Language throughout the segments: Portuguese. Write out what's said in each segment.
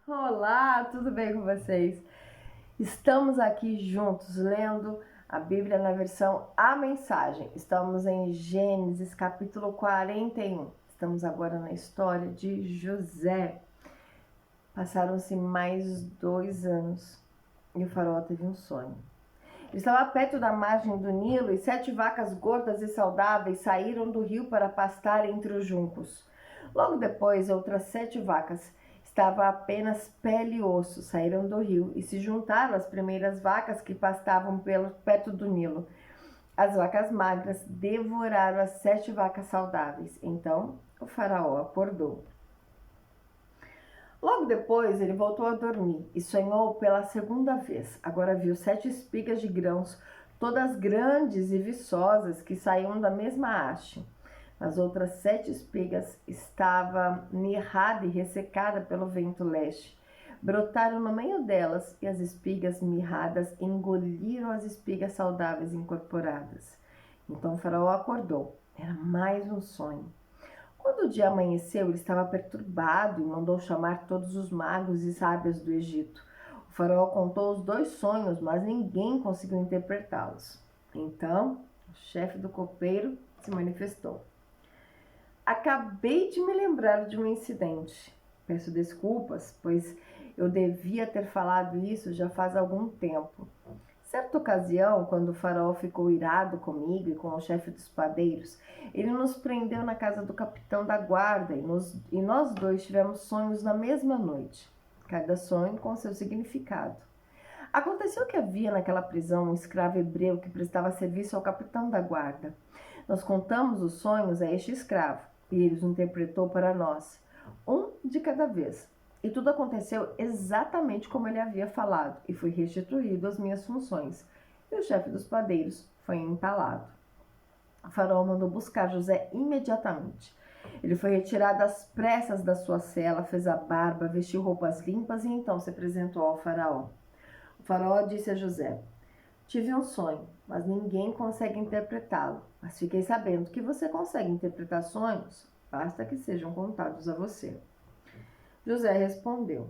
Olá, tudo bem com vocês? Estamos aqui juntos lendo a Bíblia na versão A Mensagem. Estamos em Gênesis capítulo 41. Estamos agora na história de José. Passaram-se mais 2 anos e o faraó teve um sonho. Ele estava perto da margem do Nilo e 7 vacas gordas e saudáveis saíram do rio para pastar entre os juncos. Logo depois, outras 7 vacas, estava apenas pele e osso, saíram do rio e se juntaram às primeiras vacas que pastavam perto do Nilo. As vacas magras devoraram as 7 vacas saudáveis. Então o faraó acordou. Logo depois, ele voltou a dormir e sonhou pela segunda vez. Agora viu 7 espigas de grãos, todas grandes e viçosas, que saíam da mesma haste. As outras 7 espigas estavam mirrada e ressecada pelo vento leste. Brotaram no meio delas e as espigas mirradas engoliram as espigas saudáveis incorporadas. Então o faraó acordou. Era mais um sonho. Quando o dia amanheceu, ele estava perturbado e mandou chamar todos os magos e sábios do Egito. O faraó contou os 2 sonhos, mas ninguém conseguiu interpretá-los. Então, o chefe do copeiro se manifestou. Acabei de me lembrar de um incidente. Peço desculpas, pois eu devia ter falado isso já faz algum tempo. Certa ocasião, quando o faraó ficou irado comigo e com o chefe dos padeiros, ele nos prendeu na casa do capitão da guarda e nós 2 tivemos sonhos na mesma noite, cada sonho com seu significado. Aconteceu que havia naquela prisão um escravo hebreu que prestava serviço ao capitão da guarda. Nós contamos os sonhos a este escravo e ele os interpretou para nós, um de cada vez. E tudo aconteceu exatamente como ele havia falado, e fui restituído às minhas funções. E o chefe dos padeiros foi entalado. O faraó mandou buscar José imediatamente. Ele foi retirado às pressas da sua cela, fez a barba, vestiu roupas limpas e então se apresentou ao faraó. O faraó disse a José: tive um sonho, mas ninguém consegue interpretá-lo. Mas fiquei sabendo que você consegue interpretar sonhos, basta que sejam contados a você. José respondeu: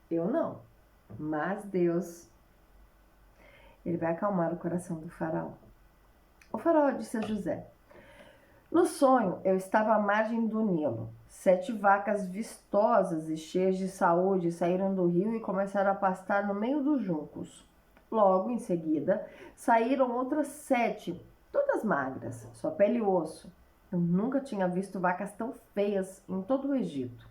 eu não, mas Deus. Ele vai acalmar o coração do faraó. O faraó disse a José: no sonho eu estava à margem do Nilo. 7 vacas vistosas e cheias de saúde saíram do rio e começaram a pastar no meio dos juncos. Logo em seguida saíram outras 7, todas magras, só pele e osso. Eu nunca tinha visto vacas tão feias em todo o Egito.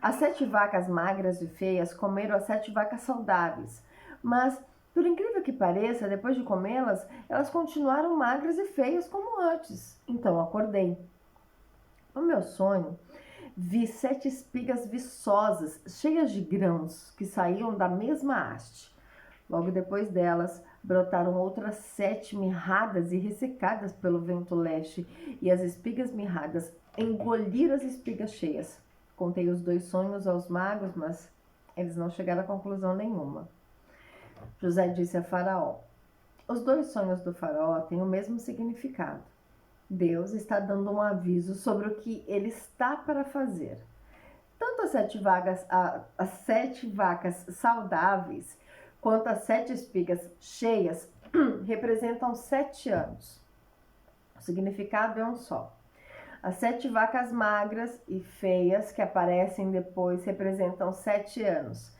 As 7 vacas magras e feias comeram as 7 vacas saudáveis, mas, por incrível que pareça, depois de comê-las, elas continuaram magras e feias como antes. Então acordei. No meu sonho, vi 7 espigas viçosas, cheias de grãos, que saíam da mesma haste. Logo depois delas, brotaram outras 7 mirradas e ressecadas pelo vento leste, e as espigas mirradas engoliram as espigas cheias. Contei os 2 sonhos aos magos, mas eles não chegaram a conclusão nenhuma. José disse a Faraó: os 2 sonhos do faraó têm o mesmo significado. Deus está dando um aviso sobre o que ele está para fazer. Tanto as 7 vacas saudáveis quanto as 7 espigas cheias representam 7 anos. O significado é um só. As 7 vacas magras e feias que aparecem depois representam 7 anos.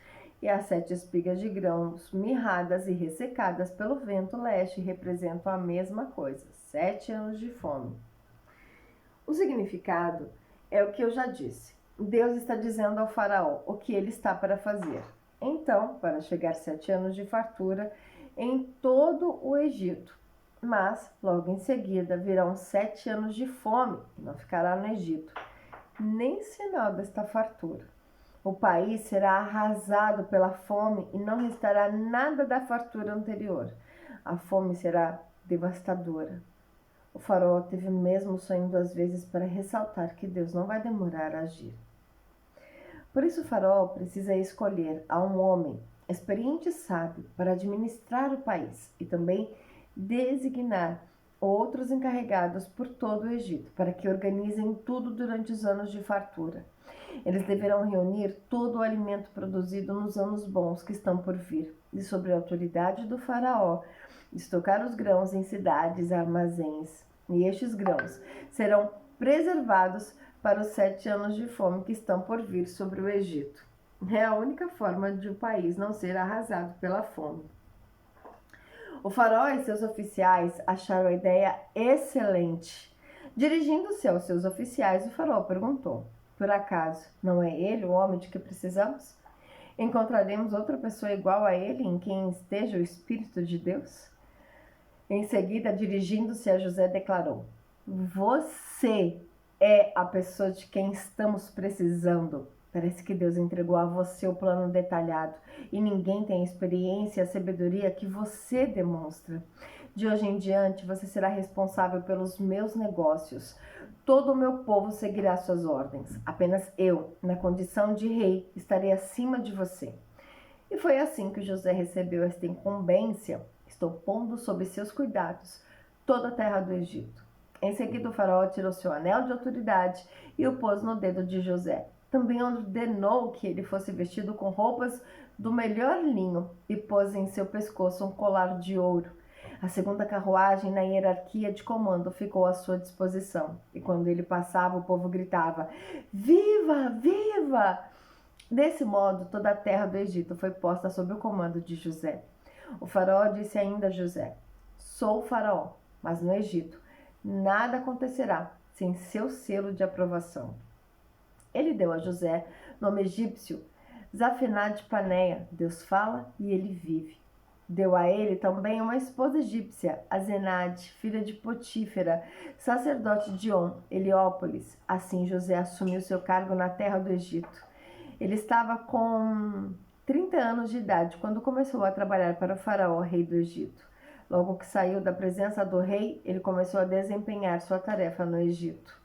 E as 7 espigas de grãos mirradas e ressecadas pelo vento leste representam a mesma coisa, 7 anos de fome. O significado é o que eu já disse. Deus está dizendo ao faraó o que ele está para fazer. Então, para chegar 7 anos de fartura em todo o Egito. Mas, logo em seguida, virão 7 anos de fome, e não ficará no Egito nem sinal desta fartura. O país será arrasado pela fome e não restará nada da fartura anterior. A fome será devastadora. O faraó teve o mesmo sonho 2 vezes para ressaltar que Deus não vai demorar a agir. Por isso o faraó precisa escolher a um homem experiente e sábio para administrar o país e também designar outros encarregados por todo o Egito para que organizem tudo durante os anos de fartura. Eles deverão reunir todo o alimento produzido nos anos bons que estão por vir, e sob a autoridade do faraó, estocar os grãos em cidades e armazéns. E estes grãos serão preservados para os 7 anos de fome que estão por vir sobre o Egito. É a única forma de o país não ser arrasado pela fome. O faraó e seus oficiais acharam a ideia excelente. Dirigindo-se aos seus oficiais, o faraó perguntou: por acaso não é ele o homem de que precisamos? Encontraremos outra pessoa igual a ele em quem esteja o Espírito de Deus? Em seguida, dirigindo-se a José, declarou: você é a pessoa de quem estamos precisando. Parece que Deus entregou a você o plano detalhado e ninguém tem a experiência e a sabedoria que você demonstra. De hoje em diante, você será responsável pelos meus negócios. Todo o meu povo seguirá suas ordens. Apenas eu, na condição de rei, estarei acima de você. E foi assim que José recebeu esta incumbência. Estou pondo sob seus cuidados toda a terra do Egito. Em seguida, o faraó tirou seu anel de autoridade e o pôs no dedo de José. Também ordenou que ele fosse vestido com roupas do melhor linho e pôs em seu pescoço um colar de ouro. A segunda carruagem na hierarquia de comando ficou à sua disposição. E quando ele passava, o povo gritava: viva, viva! Desse modo, toda a terra do Egito foi posta sob o comando de José. O faraó disse ainda a José: sou o faraó, mas no Egito nada acontecerá sem seu selo de aprovação. Ele deu a José nome egípcio Zafenat-Paneia, Deus fala e ele vive. Deu a ele também uma esposa egípcia, Asenate, filha de Potífera, sacerdote de On, Heliópolis. Assim José assumiu seu cargo na terra do Egito. Ele estava com 30 anos de idade quando começou a trabalhar para o faraó, rei do Egito. Logo que saiu da presença do rei, ele começou a desempenhar sua tarefa no Egito.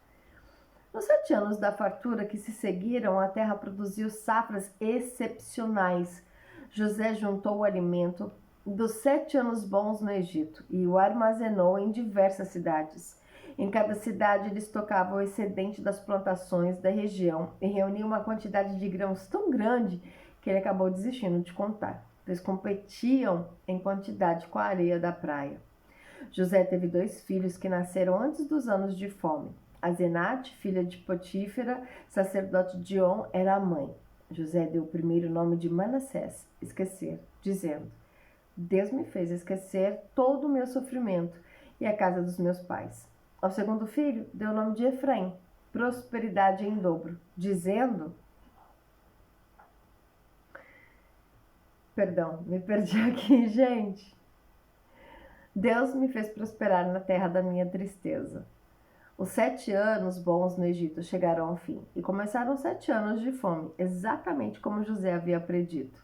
Nos 7 anos da fartura que se seguiram, a terra produziu safras excepcionais. José juntou o alimento dos 7 anos bons no Egito e o armazenou em diversas cidades. Em cada cidade, ele estocava o excedente das plantações da região e reunia uma quantidade de grãos tão grande que ele acabou desistindo de contar. Eles competiam em quantidade com a areia da praia. José teve 2 filhos que nasceram antes dos anos de fome. Asenate, filha de Potífera, sacerdote de On, era a mãe. José deu o primeiro nome de Manassés, esquecer, dizendo: Deus me fez esquecer todo o meu sofrimento e a casa dos meus pais. Ao segundo filho, deu o nome de Efraim, prosperidade em dobro, dizendo... Perdão, me perdi aqui, gente. Deus me fez prosperar na terra da minha tristeza. Os 7 anos bons no Egito chegaram ao fim e começaram 7 anos de fome, exatamente como José havia predito.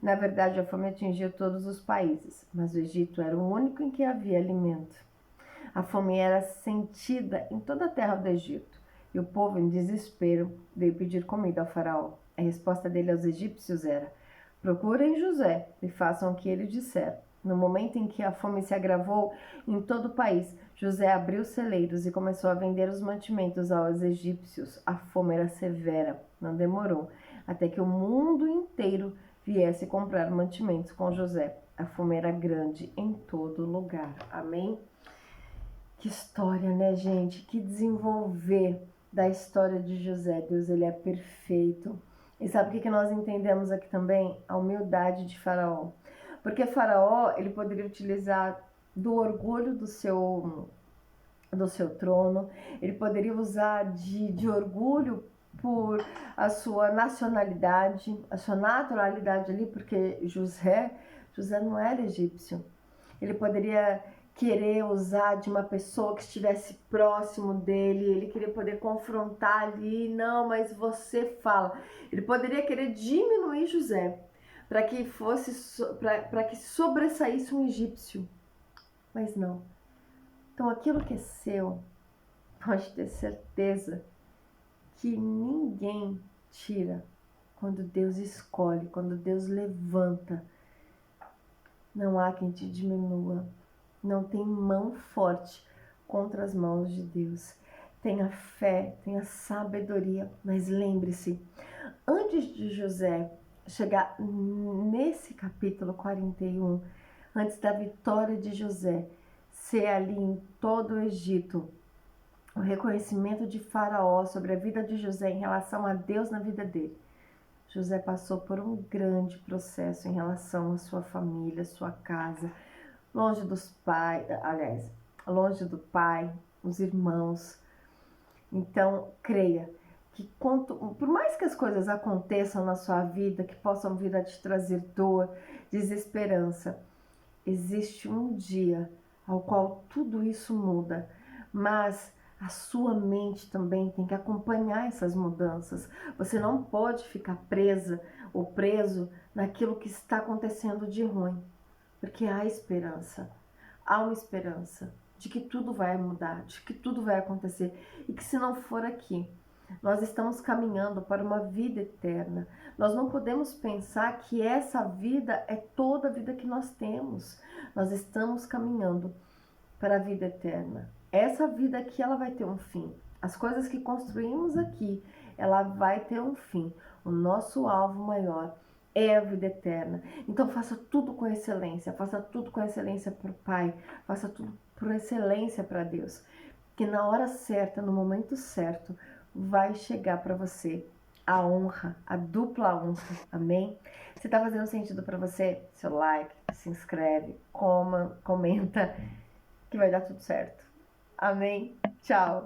Na verdade, a fome atingiu todos os países, mas o Egito era o único em que havia alimento. A fome era sentida em toda a terra do Egito e o povo, em desespero, veio pedir comida ao faraó. A resposta dele aos egípcios era: procurem José e façam o que ele disser. No momento em que a fome se agravou em todo o país, José abriu celeiros e começou a vender os mantimentos aos egípcios. A fome era severa, não demorou, até que o mundo inteiro viesse comprar mantimentos com José. A fome era grande em todo lugar. Amém? Que história, né, gente? Que desenvolver da história de José. Deus, ele é perfeito. E sabe o que nós entendemos aqui também? A humildade de Faraó. Porque Faraó, ele poderia utilizar do orgulho do seu trono, ele poderia usar de orgulho por a sua nacionalidade, a sua naturalidade ali, porque José não era egípcio. Ele poderia querer usar de uma pessoa que estivesse próximo dele, ele queria poder confrontar ali, não, mas você fala. Ele poderia querer diminuir José, para que para que sobressaísse um egípcio, mas não. Então aquilo que é seu, pode ter certeza que ninguém tira quando Deus escolhe, quando Deus levanta. Não há quem te diminua, não tem mão forte contra as mãos de Deus. tenha fé, tenha sabedoria, mas lembre-se, antes de José chegar nesse capítulo 41, antes da vitória de José, ser ali em todo o Egito, o reconhecimento de Faraó sobre a vida de José em relação a Deus na vida dele. José passou por um grande processo em relação à sua família, sua casa, longe dos pais, aliás, longe do pai, os irmãos. Então, creia que por mais que as coisas aconteçam na sua vida, que possam vir a te trazer dor, desesperança, existe um dia ao qual tudo isso muda, mas a sua mente também tem que acompanhar essas mudanças. Você não pode ficar presa ou preso naquilo que está acontecendo de ruim, porque há esperança. Há uma esperança de que tudo vai mudar, de que tudo vai acontecer e que se não for aqui, nós estamos caminhando para uma vida eterna. Nós não podemos pensar que essa vida é toda a vida que nós temos. Nós estamos caminhando para a vida eterna. Essa vida aqui, ela vai ter um fim. As coisas que construímos aqui, ela vai ter um fim. O nosso alvo maior é a vida eterna. Então faça tudo com excelência. Faça tudo com excelência para o Pai. Faça tudo por excelência para Deus. Que na hora certa, no momento certo, vai chegar para você a honra, a dupla honra, amém? Se tá fazendo sentido para você, seu like, se inscreve, comenta, que vai dar tudo certo. Amém? Tchau!